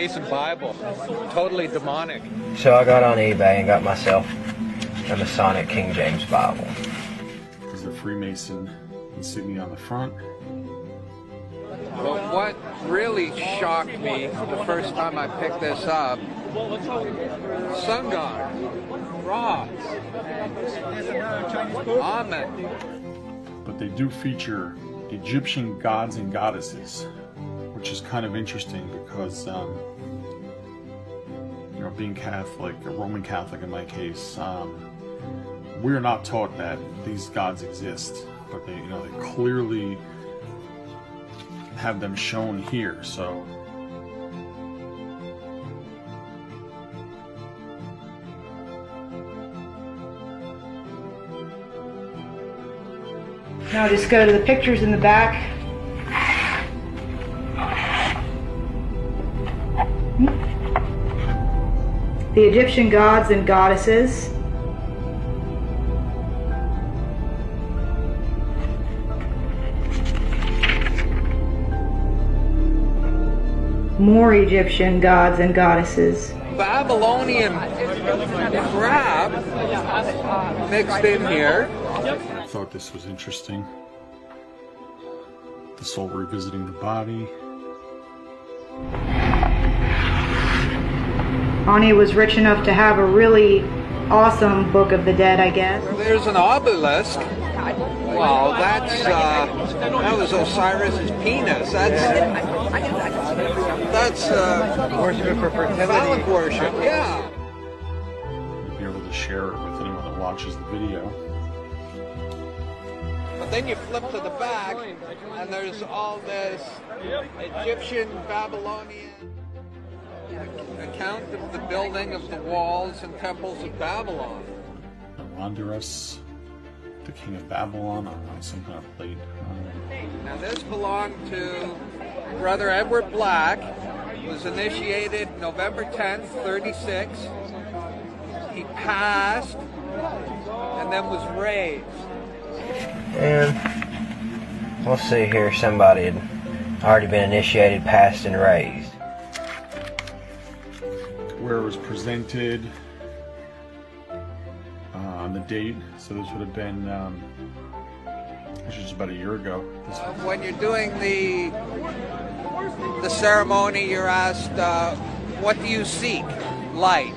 Freemason Bible. Totally demonic. So I got on eBay and got myself a Masonic King James Bible. There's the Freemason insignia on the front. But what really shocked me the first time I picked this up, sun god, rods, almond. But they do feature Egyptian gods and goddesses, which is kind of interesting because, you know, being Catholic, a Roman Catholic in my case, we're not taught that these gods exist, but they, you know, they clearly have them shown here. So now just go to the pictures in the back. The Egyptian gods and goddesses. More Egyptian gods and goddesses. Babylonian crap mixed in here. I thought this was interesting. The soul revisiting the body. Ani was rich enough to have a really awesome Book of the Dead, I guess. There's an obelisk. Wow, that was Osiris's penis. That's worship for fertility. Phallic worship, yeah. You'll be able to share it with anyone that watches the video. But then you flip to the back, and there's all this Egyptian, Babylonian account of the building of the walls and temples of Babylon. Wanderus, the king of Babylon, on some kind of plate. Now this belonged to Brother Edward Black. Was initiated November 10th, 36. He passed and then was raised. And we'll see here, somebody had already been initiated, passed, and raised. Where it was presented, on the date, so this would have been actually just about a year ago. When you're doing the ceremony, you're asked, what do you seek? Light.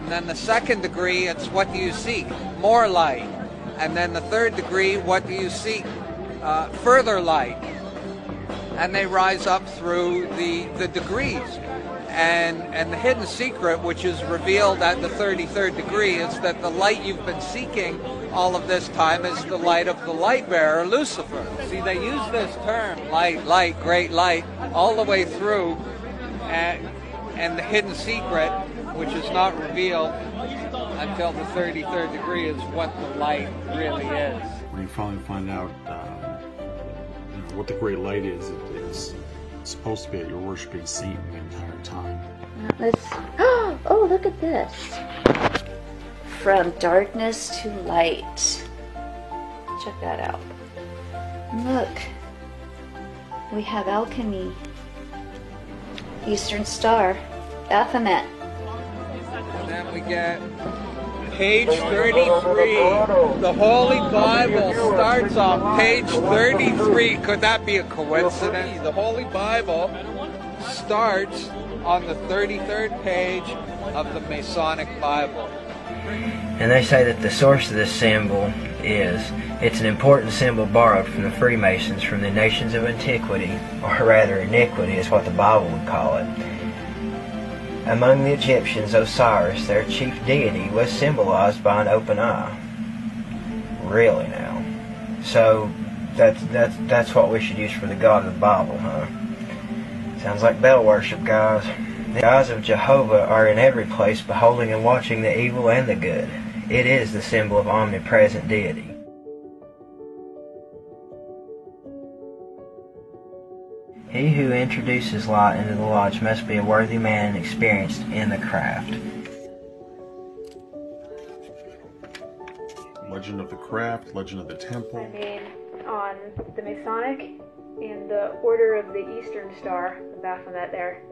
And then the second degree, it's what do you seek? More light. And then the third degree, what do you seek? Further light. And they rise up through the degrees. And the hidden secret, which is revealed at the 33rd degree, is that the light you've been seeking all of this time is the light of the light bearer, Lucifer. See, they use this term, light, light, great light, all the way through, and the hidden secret, which is not revealed until the 33rd degree, is what the light really is. When you finally find out you know, what the great light is, it's supposed to be that you're worshiping Satan the entire time. Let's. Oh, look at this. From darkness to light. Check that out. Look. We have Alchemy. Eastern Star. Baphomet. And then we get page 33. The Holy Bible starts on page 33. Could that be a coincidence? The Holy Bible starts on the 33rd page of the Masonic Bible. And they say that the source of this symbol it's an important symbol borrowed from the Freemasons from the nations of antiquity, or rather iniquity is what the Bible would call it. Among the Egyptians, Osiris, their chief deity, was symbolized by an open eye. Really now? So that's what we should use for the God of the Bible, huh? Sounds like bell worship, guys. The eyes of Jehovah are in every place, beholding and watching the evil and the good. It is the symbol of omnipresent deity. He who introduces light into the lodge must be a worthy man and experienced in the craft. Legend of the craft, legend of the temple. I mean, on the Masonic and the Order of the Eastern Star, the Baphomet there.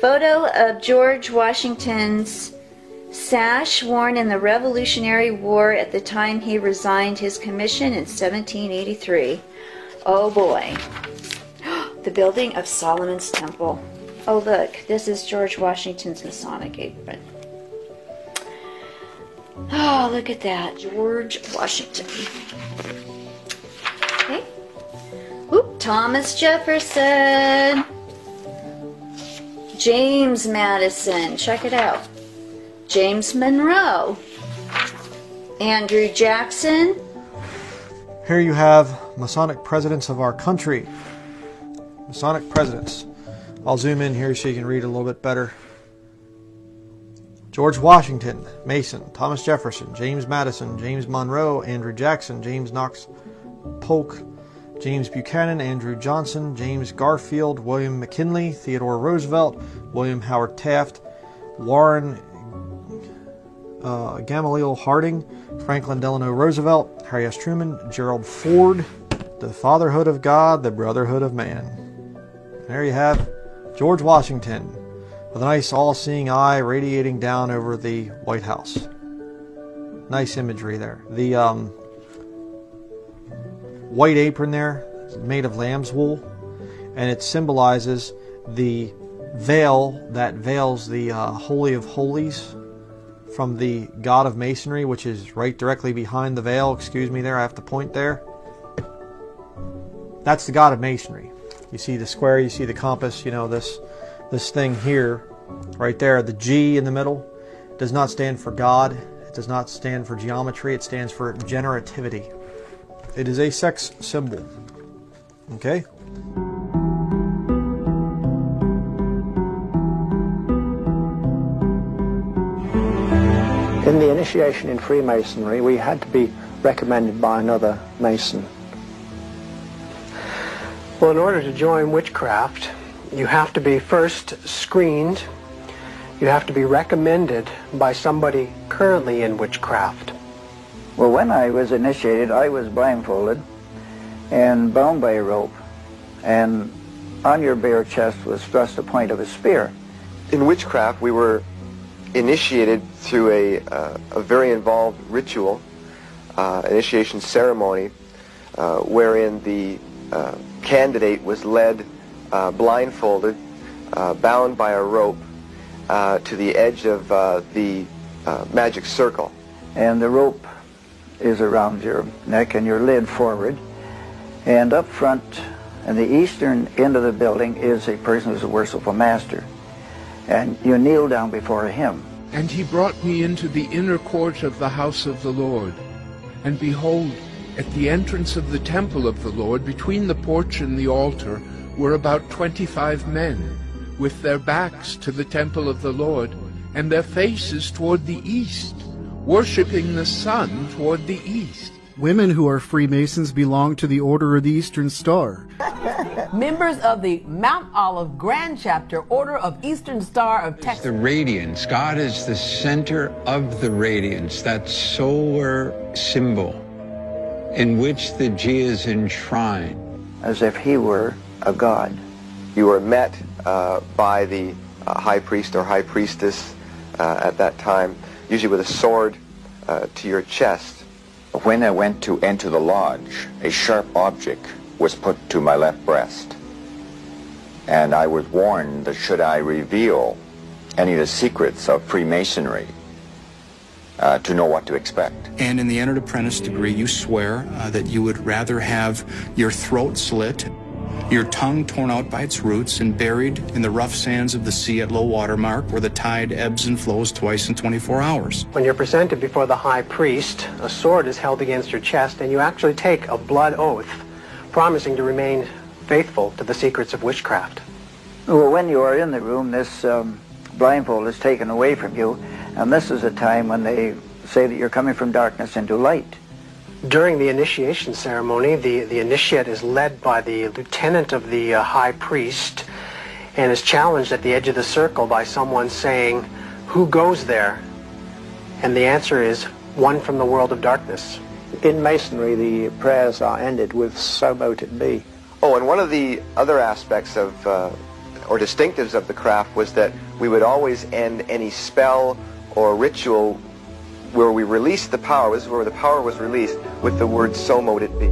Photo of George Washington's sash worn in the Revolutionary War at the time he resigned his commission in 1783. Oh boy. The building of Solomon's Temple. Oh look, this is George Washington's Masonic apron. Oh, look at that. George Washington. Okay. Oop, Thomas Jefferson. James Madison. Check it out. James Monroe. Andrew Jackson. Here you have Masonic presidents of our country. Masonic presidents. I'll zoom in here so you can read a little bit better. George Washington, Mason. Thomas Jefferson, James Madison, James Monroe, Andrew Jackson, James Knox Polk, James Buchanan, Andrew Johnson, James Garfield, William McKinley, Theodore Roosevelt, William Howard Taft, Warren Gamaliel Harding, Franklin Delano Roosevelt, Harry S. Truman, Gerald Ford, the fatherhood of God, the brotherhood of man. There you have George Washington, with a nice all-seeing eye radiating down over the White House. Nice imagery there. The white apron there is made of lamb's wool, and it symbolizes the veil that veils the Holy of Holies from the God of Masonry, which is right directly behind the veil. Excuse me there, I have to point there. That's the God of Masonry. You see the square, you see the compass, you know, this thing here, right there, the G in the middle, does not stand for God. It does not stand for geometry. It stands for generativity. It is a sex symbol. Okay? In the initiation in Freemasonry, we had to be recommended by another Mason. Well, in order to join witchcraft, you have to be first screened. You have to be recommended by somebody currently in witchcraft. Well, when I was initiated, I was blindfolded and bound by a rope, and on your bare chest was thrust the point of a spear. In witchcraft, we were initiated through a very involved ritual, initiation ceremony, wherein the candidate was led blindfolded, bound by a rope to the edge of the magic circle. And the rope is around your neck and you're led forward. And up front, in the eastern end of the building, is a person who's a worshipful master. And you kneel down before him. And he brought me into the inner court of the house of the Lord. And behold, at the entrance of the temple of the Lord, between the porch and the altar, were about 25 men, with their backs to the temple of the Lord, and their faces toward the east, worshipping the sun toward the east. Women who are Freemasons belong to the Order of the Eastern Star. Members of the Mount Olive Grand Chapter, Order of Eastern Star of Texas. The radiance. God is the center of the radiance, that solar symbol in which the G is enshrined. As if he were a god. You were met by the high priest or high priestess at that time, usually with a sword to your chest. When I went to enter the lodge, a sharp object was put to my left breast. And I was warned that should I reveal any of the secrets of Freemasonry, to know what to expect. And in the entered apprentice degree, you swear that you would rather have your throat slit, your tongue torn out by its roots, and buried in the rough sands of the sea at low water mark, where the tide ebbs and flows twice in 24 hours. When you're presented before the high priest, a sword is held against your chest, and you actually take a blood oath, promising to remain faithful to the secrets of witchcraft. Well, when you are in the room, this blindfold is taken away from you, and this is a time when they say that you're coming from darkness into light. During the initiation ceremony, the initiate is led by the lieutenant of the high priest and is challenged at the edge of the circle by someone saying, "Who goes there?" And the answer is, "One from the world of darkness." In Masonry, the prayers are ended with "So mote it be." Oh, and one of the other aspects of or distinctives of the craft was that we would always end any spell or ritual where we released the power, this is where the power was released, with the word "so mote it be."